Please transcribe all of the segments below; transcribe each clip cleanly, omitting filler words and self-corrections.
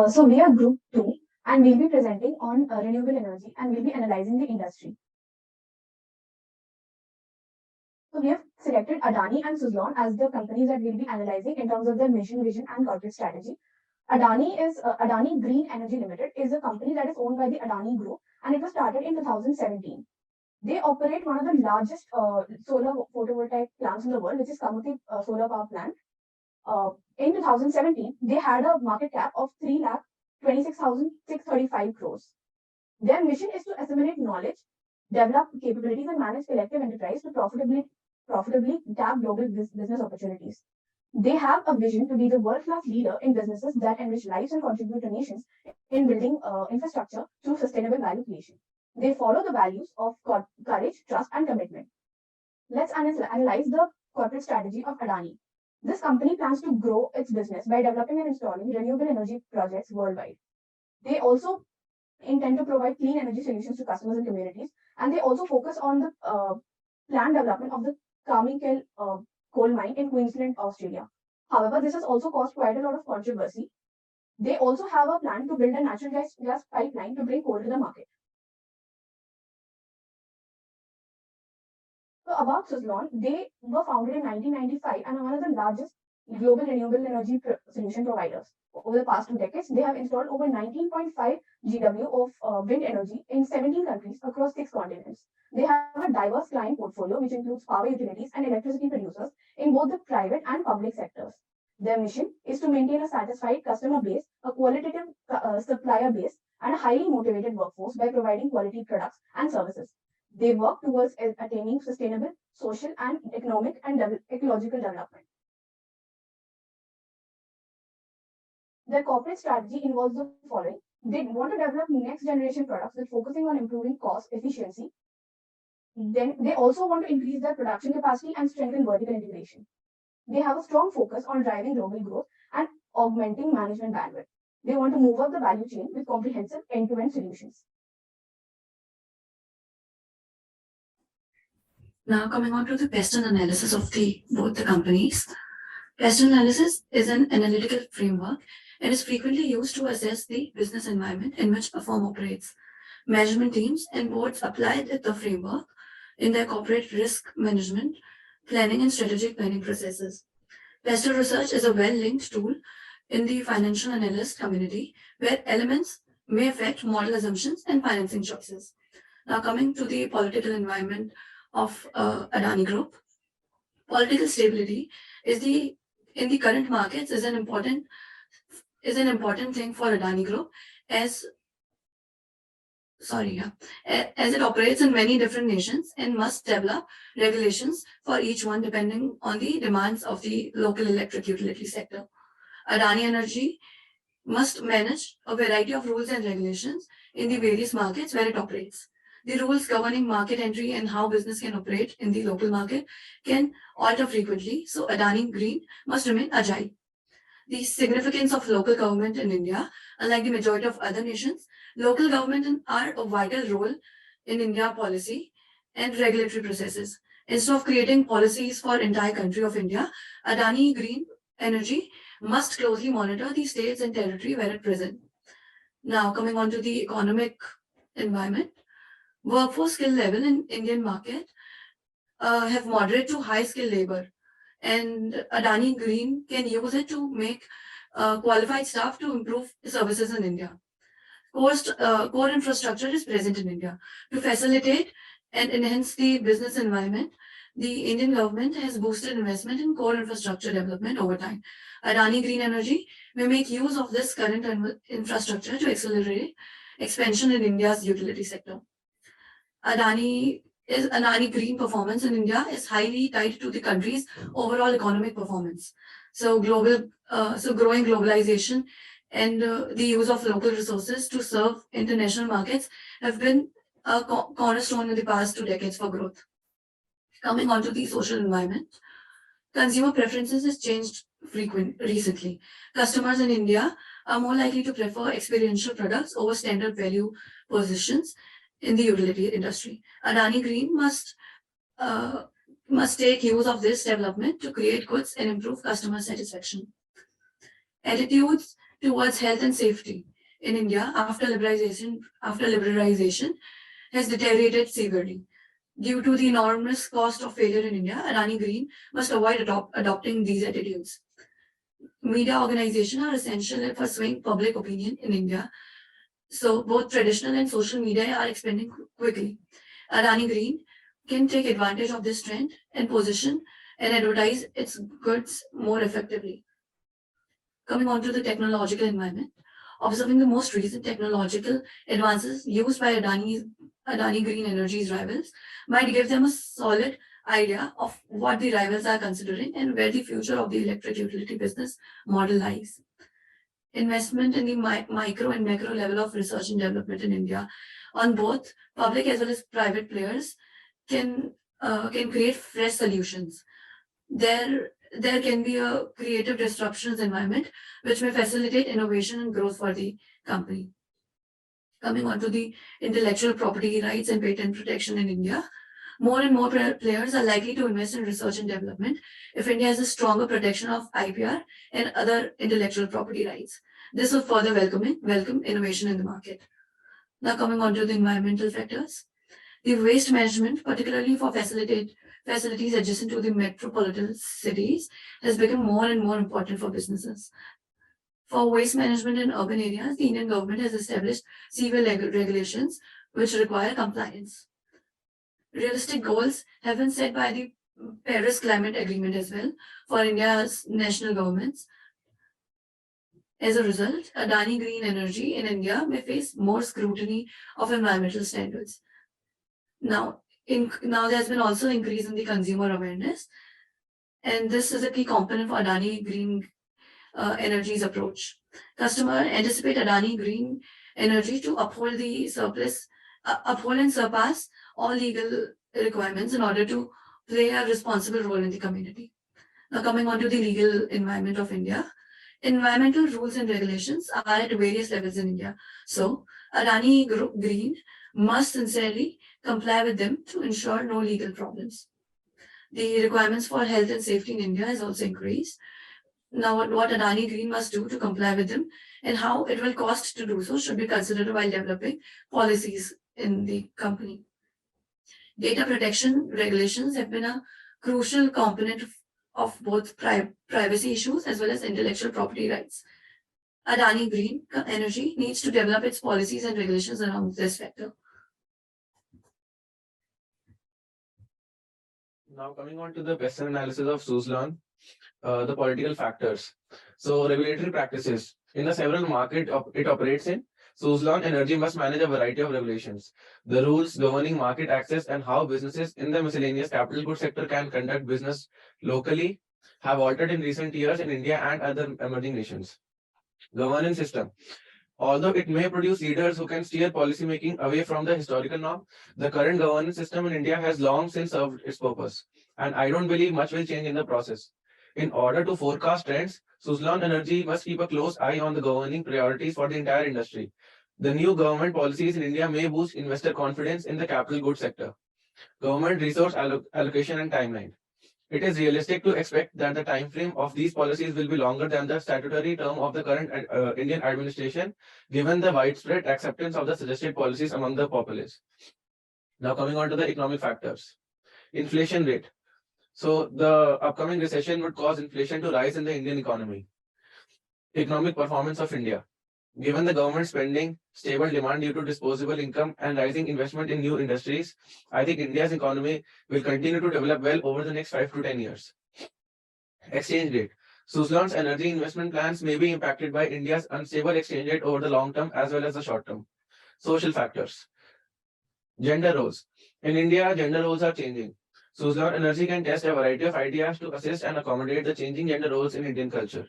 So we are group two, and we'll be presenting on renewable energy, and we'll be analyzing the industry. So we have selected Adani and Suzlon as the companies that we'll be analyzing in terms of their mission, vision, and corporate strategy. Adani Green Energy Limited is a company that is owned by the Adani Group, and it was started in 2017. They operate one of the largest solar photovoltaic plants in the world, which is Kamuti Solar Power Plant. In 2017, they had a market cap of 3,26,635 crores. Their mission is to assimilate knowledge, develop capabilities, and manage collective enterprise to profitably tap global business opportunities. They have a vision to be the world-class leader in businesses that enrich lives and contribute to nations in building infrastructure through sustainable value creation. They follow the values of courage, trust, and commitment. Let's analyze the corporate strategy of Adani. This company plans to grow its business by developing and installing renewable energy projects worldwide. They also intend to provide clean energy solutions to customers and communities, and they also focus on the planned development of the Carmichael coal mine in Queensland, Australia. However, this has also caused quite a lot of controversy. They also have a plan to build a natural gas pipeline to bring coal to the market. So about Suzlon, they were founded in 1995 and are one of the largest global renewable energy solution providers. Over the past 2 decades, they have installed over 19.5 GW of wind energy in 17 countries across 6 continents. They have a diverse client portfolio, which includes power utilities and electricity producers in both the private and public sectors. Their mission is to maintain a satisfied customer base, a qualitative supplier base, and a highly motivated workforce by providing quality products and services. They work towards attaining sustainable social and economic and ecological development. Their corporate strategy involves the following. They want to develop next generation products with focusing on improving cost efficiency. Then they also want to increase their production capacity and strengthen vertical integration. They have a strong focus on driving global growth and augmenting management bandwidth. They want to move up the value chain with comprehensive end-to-end solutions. Now coming on to the Peston analysis of both the companies. Peston analysis is an analytical framework and is frequently used to assess the business environment in which a firm operates. Management teams and boards apply the framework in their corporate risk management, planning, and strategic planning processes. Peston Research is a well-linked tool in the financial analyst community where elements may affect model assumptions and financing choices. Now coming to the political environment of Adani Group. Political stability in the current markets is an important thing for Adani Group as it operates in many different nations and must develop regulations for each one depending on the demands of the local electric utility sector. Adani Energy must manage a variety of rules and regulations in the various markets where it operates. The rules governing market entry and how business can operate in the local market can alter frequently, so Adani Green must remain agile. The significance of local government in India, unlike the majority of other nations, local government are a vital role in India policy and regulatory processes. Instead of creating policies for entire country of India, Adani Green Energy must closely monitor the states and territory where it present. Now coming on to the economic environment. Workforce skill level in Indian market have moderate to high skill labor, and Adani Green can use it to make qualified staff to improve services in India. Core infrastructure is present in India. To facilitate and enhance the business environment, the Indian government has boosted investment in core infrastructure development over time. Adani Green Energy may make use of this current infrastructure to accelerate expansion in India's utility sector. Adani Green performance in India is highly tied to the country's overall economic performance. So growing globalization and the use of local resources to serve international markets have been a cornerstone in the past 2 decades for growth. Coming on to the social environment, consumer preferences has changed recently. Customers in India are more likely to prefer experiential products over standard value positions in the utility industry. Adani Green must take use of this development to create goods and improve customer satisfaction. Attitudes towards health and safety in India after liberalization has deteriorated severely. Due to the enormous cost of failure in India, Adani Green must avoid adopting these attitudes. Media organizations are essential for swaying public opinion in India. So both traditional and social media are expanding quickly. Adani Green can take advantage of this trend and position and advertise its goods more effectively. Coming on to the technological environment, observing the most recent technological advances used by Adani Green Energy's rivals might give them a solid idea of what the rivals are considering and where the future of the electric utility business model lies. Investment in the micro and macro level of research and development in India on both public as well as private players can create fresh solutions. There can be a creative disruptions environment which may facilitate innovation and growth for the company. Coming on to the intellectual property rights and patent protection in India, more and more players are likely to invest in research and development if India has a stronger protection of IPR and other intellectual property rights. This will further welcome innovation in the market. Now coming on to the environmental factors. The waste management, particularly for facilities adjacent to the metropolitan cities, has become more and more important for businesses. For waste management in urban areas, the Indian government has established severe regulations which require compliance. Realistic goals have been set by the Paris Climate Agreement as well for India's national governments. As a result, Adani Green Energy in India may face more scrutiny of environmental standards. Now there's been also increase in the consumer awareness, and this is a key component for Adani Green Energy's approach. Customers anticipate Adani Green Energy to uphold and surpass all legal requirements in order to play a responsible role in the community. Now coming on to the legal environment of India. Environmental rules and regulations are at various levels in India. So Adani Green must sincerely comply with them to ensure no legal problems. The requirements for health and safety in India has also increased. Now, what Adani Green must do to comply with them and how it will cost to do so should be considered while developing policies in the company. Data protection regulations have been a crucial component of both privacy issues as well as intellectual property rights. Adani Green Energy needs to develop its policies and regulations around this factor. Now coming on to the Western analysis of Suzlon, the political factors. So regulatory practices. In the several market it operates in, Suzlon Energy must manage a variety of regulations. The rules governing market access and how businesses in the miscellaneous capital goods sector can conduct business locally have altered in recent years in India and other emerging nations. Governance system. Although it may produce leaders who can steer policy making away from the historical norm, the current governance system in India has long since served its purpose, and I don't believe much will change in the process. In order to forecast trends, Suzlon Energy must keep a close eye on the governing priorities for the entire industry. The new government policies in India may boost investor confidence in the capital goods sector. Government resource allocation and timeline. It is realistic to expect that the time frame of these policies will be longer than the statutory term of the current Indian administration, given the widespread acceptance of the suggested policies among the populace. Now coming on to the economic factors. Inflation rate. So the upcoming recession would cause inflation to rise in the Indian economy. Economic performance of India. Given the government spending, stable demand due to disposable income, and rising investment in new industries, I think India's economy will continue to develop well over the next 5 to 10 years. Exchange rate. Suzlon's energy investment plans may be impacted by India's unstable exchange rate over the long term as well as the short term. Social factors. Gender roles. In India, gender roles are changing. Suzlon Energy can test a variety of ideas to assist and accommodate the changing gender roles in Indian culture.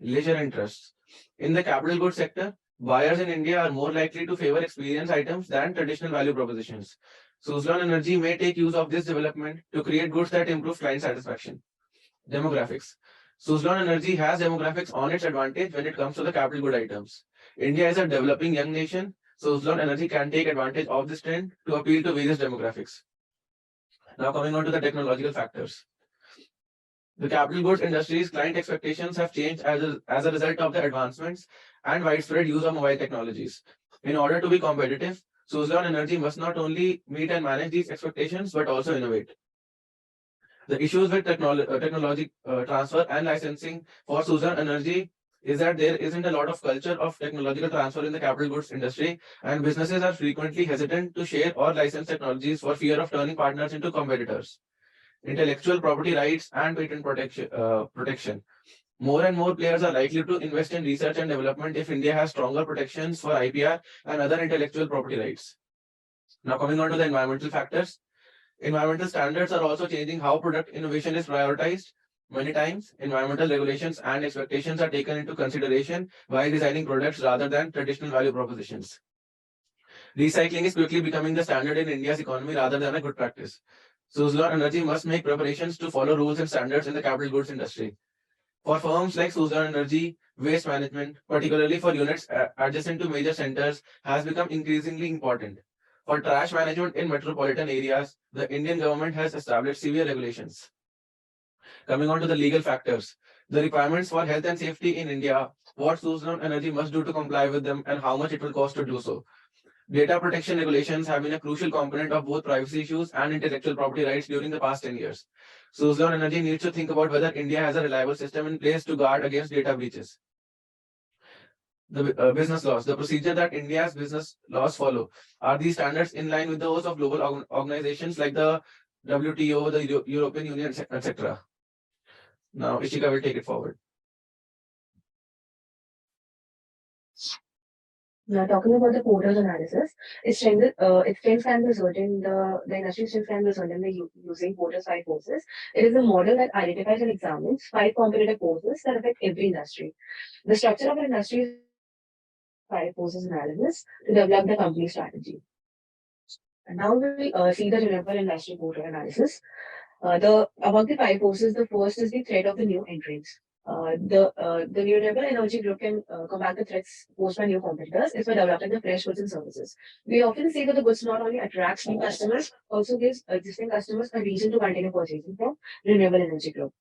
Leisure interests. In the capital goods sector, buyers in India are more likely to favor experience items than traditional value propositions. Suzlon Energy may take use of this development to create goods that improve client satisfaction. Demographics. Suzlon Energy has demographics on its advantage when it comes to the capital good items. India is a developing young nation. Suzlon Energy can take advantage of this trend to appeal to various demographics. Now coming on to the technological factors. The capital goods industry's client expectations have changed as a result of the advancements and widespread use of mobile technologies. In order to be competitive, Suzlon Energy must not only meet and manage these expectations but also innovate. The issues with technology transfer and licensing for Suzlon Energy is that there isn't a lot of culture of technological transfer in the capital goods industry, and businesses are frequently hesitant to share or license technologies for fear of turning partners into competitors. Intellectual property rights and patent protection. More and more players are likely to invest in research and development if India has stronger protections for IPR and other intellectual property rights. Now, coming on to the environmental factors. Environmental standards are also changing how product innovation is prioritized. Many times, environmental regulations and expectations are taken into consideration while designing products rather than traditional value propositions. Recycling is quickly becoming the standard in India's economy rather than a good practice. Suzlon Energy must make preparations to follow rules and standards in the capital goods industry. For firms like Suzlon Energy, waste management, particularly for units adjacent to major centers, has become increasingly important. For trash management in metropolitan areas, the Indian government has established severe regulations. Coming on to the legal factors, the requirements for health and safety in India, what Suzlon Energy must do to comply with them, and how much it will cost to do so. Data protection regulations have been a crucial component of both privacy issues and intellectual property rights during the past 10 years. Suzlon Energy needs to think about whether India has a reliable system in place to guard against data breaches. The business laws, the procedure that India's business laws follow. Are these standards in line with those of global organizations like the WTO, the European Union, etc.? Now, Ishika will take it forward. Now, talking about the portals analysis, its strengths can be result in the industry strengths can be result in the using portals 5 forces. It is a model that identifies and examines 5 competitive forces that affect every industry. The structure of an industry is 5 forces analysis to develop the company strategy. And now we'll see the renewable industry portal analysis. Among the 5 forces, the first is the threat of the new entrants. The renewable energy group can combat the threats posed by new competitors is by developing the fresh goods and services. We often see that the goods not only attracts new customers, also gives existing customers a reason to continue purchasing from renewable energy group.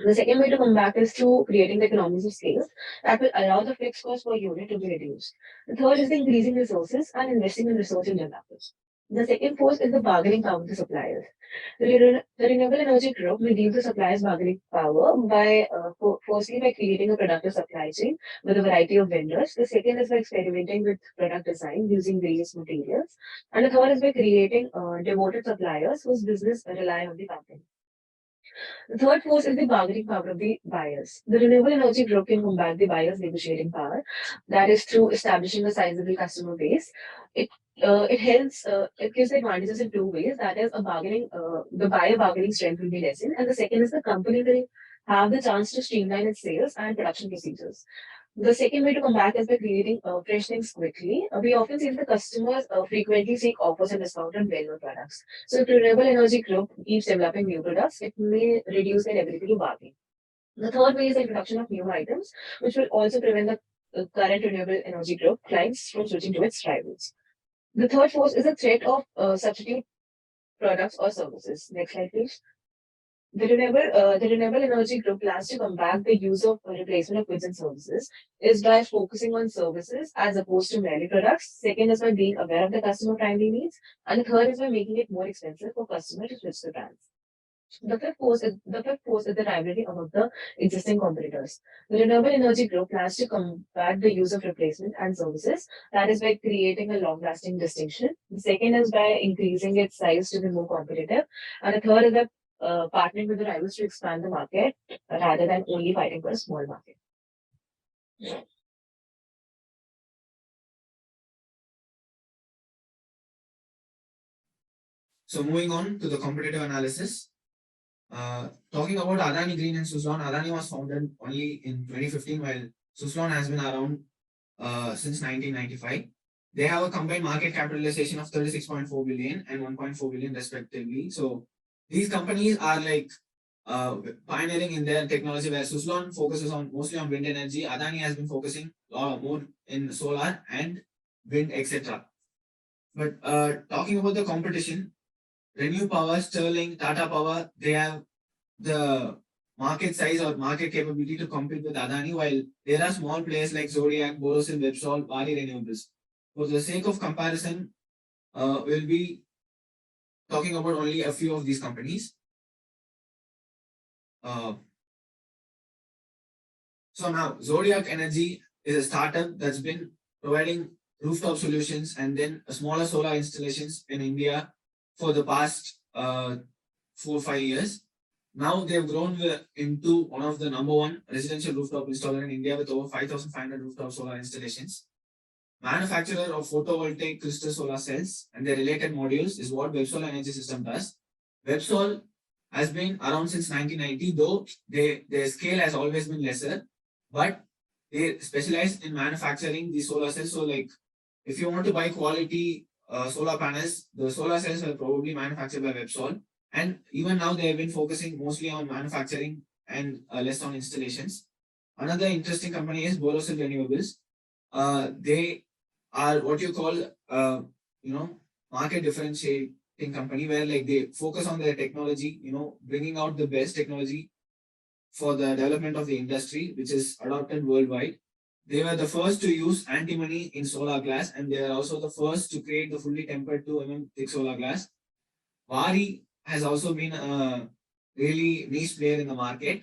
The second way to combat is through creating the economies of scale that will allow the fixed cost per unit to be reduced. The third is the increasing resources and investing in research and development. The second force is the bargaining power of the suppliers. The renewable energy group will give the suppliers bargaining power by firstly by creating a productive supply chain with a variety of vendors. The second is by experimenting with product design using various materials. And the third is by creating devoted suppliers whose business rely on the company. The third force is the bargaining power of the buyers. The renewable energy group can combat the buyers' negotiating power. That is through establishing a sizable customer base. It helps. It gives advantages in 2 ways. That is, the buyer bargaining strength will be lessened, and the second is the company will have the chance to streamline its sales and production procedures. The second way to combat is by creating fresh things quickly. We often see that the customers frequently seek offers and discount on well-known products. So if the renewable energy group keeps developing new products, it may reduce their ability to bargain. The third way is the introduction of new items, which will also prevent the current renewable energy group clients from switching to its rivals. The third force is the threat of substitute products or services. Next slide, please. The renewable energy group plans to combat the use of replacement of goods and services is by focusing on services as opposed to merely products. Second is by being aware of the customer primary needs, and the third is by making it more expensive for customers to switch the brands. The fifth force is the rivalry among the existing competitors. The renewable energy group plans to combat the use of replacement and services. That is by creating a long-lasting distinction. The second is by increasing its size to be more competitive, and the third is by partnering with the rivals to expand the market rather than only fighting for a small market. So moving on to the competitive analysis. Talking about Adani Green and Suzlon, Adani was founded only in 2015, while Suzlon has been around since 1995. They have a combined market capitalization of 36.4 billion and 1.4 billion respectively. So these companies are like pioneering in their technology, where Suzlon focuses on mostly on wind energy. Adani has been focusing more in solar and wind, etc. But talking about the competition, Renew Power, Sterling, Tata Power, they have the market size or market capability to compete with Adani, while there are small players like Zodiac, Borosil, Websol, Vali Renewables. For the sake of comparison, we'll be talking about only a few of these companies. So now Zodiac Energy is a startup that's been providing rooftop solutions and then smaller solar installations in India for the past 4 or 5 years. Now they've grown into one of the #1 residential rooftop installer in India with over 5,500 rooftop solar installations. Manufacturer of photovoltaic crystal solar cells and their related modules is what Websol Energy System does. Websol has been around since 1990, though their scale has always been lesser, but they specialize in manufacturing the solar cells. So like if you want to buy quality solar panels, the solar cells are probably manufactured by Websol. And even now they have been focusing mostly on manufacturing and less on installations. Another interesting company is Borosil Renewables. They are what you call, market differentiating company, where like they focus on their technology, bringing out the best technology for the development of the industry, which is adopted worldwide. They were the first to use antimony in solar glass, and they are also the first to create the fully tempered 2 mm thick solar glass. Waaree has also been a really niche player in the market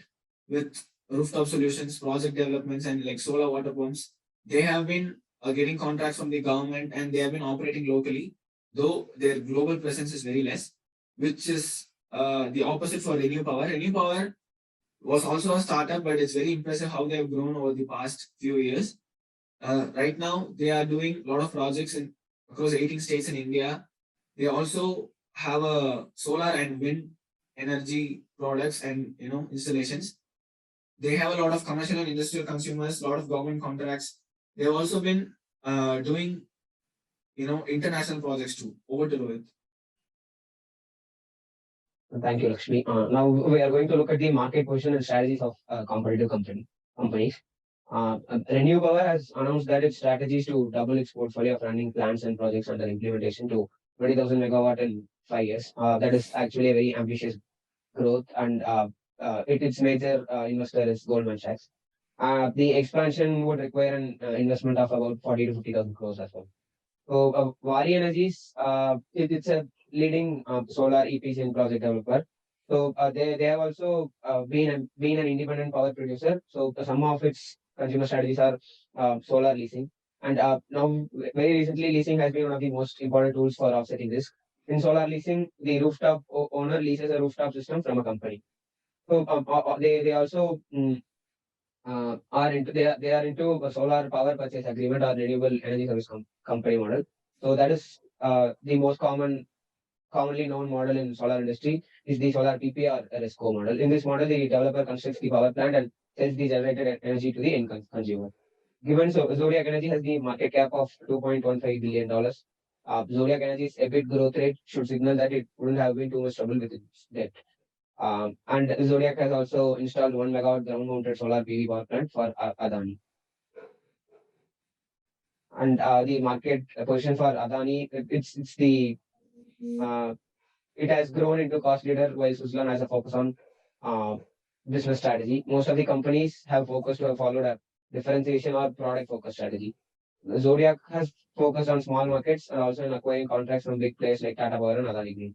with rooftop solutions, project developments, and like solar water pumps. They have been getting contracts from the government and they have been operating locally, though their global presence is very less, which is the opposite for Renew Power. Renew Power was also a startup, but it's very impressive how they have grown over the past few years. Right now, they are doing a lot of projects across 18 states in India. They also have a solar and wind energy products and installations. They have a lot of commercial and industrial consumers, a lot of government contracts. They have also been doing international projects too. Over to Rohit. Thank you, Lakshmi. Now we are going to look at the market position and strategies of competitive companies. Renew Power has announced that its strategy is to double its portfolio of running plants and projects under implementation to 20,000 megawatt in 5 years. That is actually a very ambitious growth, and its major investor is Goldman Sachs. The expansion would require an investment of about 40 to 50,000 crores as well. So Waaree Energies, it's a leading solar EPC and project developer. So they have also been an independent power producer. So some of its consumer strategies are solar leasing. And now very recently, leasing has been one of the most important tools for offsetting risk. In solar leasing, the rooftop owner leases a rooftop system from a company. So they also are into a solar power purchase agreement or renewable energy service company model. So that is the most commonly known model in solar industry is the solar PPA or RESCO model. In this model, the developer constructs the power plant and sells the generated energy to the end consumer. Given Zodiac Energy has the market cap of $2.15 billion, Zodiac Energy's EBIT growth rate should signal that it wouldn't have been too much trouble with its debt. And Zodiac has also installed 1 megawatt ground-mounted solar PV power plant for Adani. And the market position for Adani, it has grown into cost leader, while Suzlon has a focus on business strategy. Most of the companies have followed a differentiation or product focus strategy. Zodiac has focused on small markets and also in acquiring contracts from big players like Tata Power and Adani Green.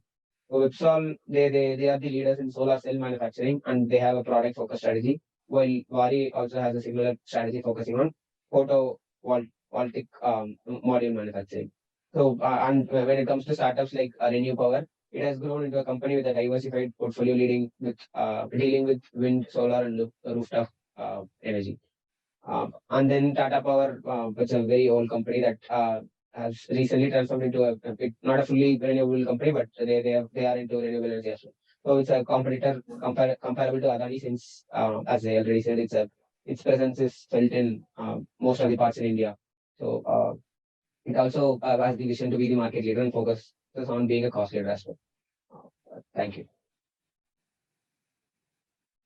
So Websol, they are the leaders in solar cell manufacturing and they have a product focus strategy, while Waaree also has a similar strategy focusing on photovoltaic module manufacturing. So and when it comes to startups like Renew Power, it has grown into a company with a diversified portfolio dealing with wind, solar, and rooftop energy. And then Tata Power, which is a very old company that has recently transformed into not a fully renewable company, but they are into renewable energy as well. So it's a competitor comparable to Adani, since as I already said, its presence is felt in most of the parts in India. So it also has the vision to be the market leader and focus on being a cost leader as well. Thank you.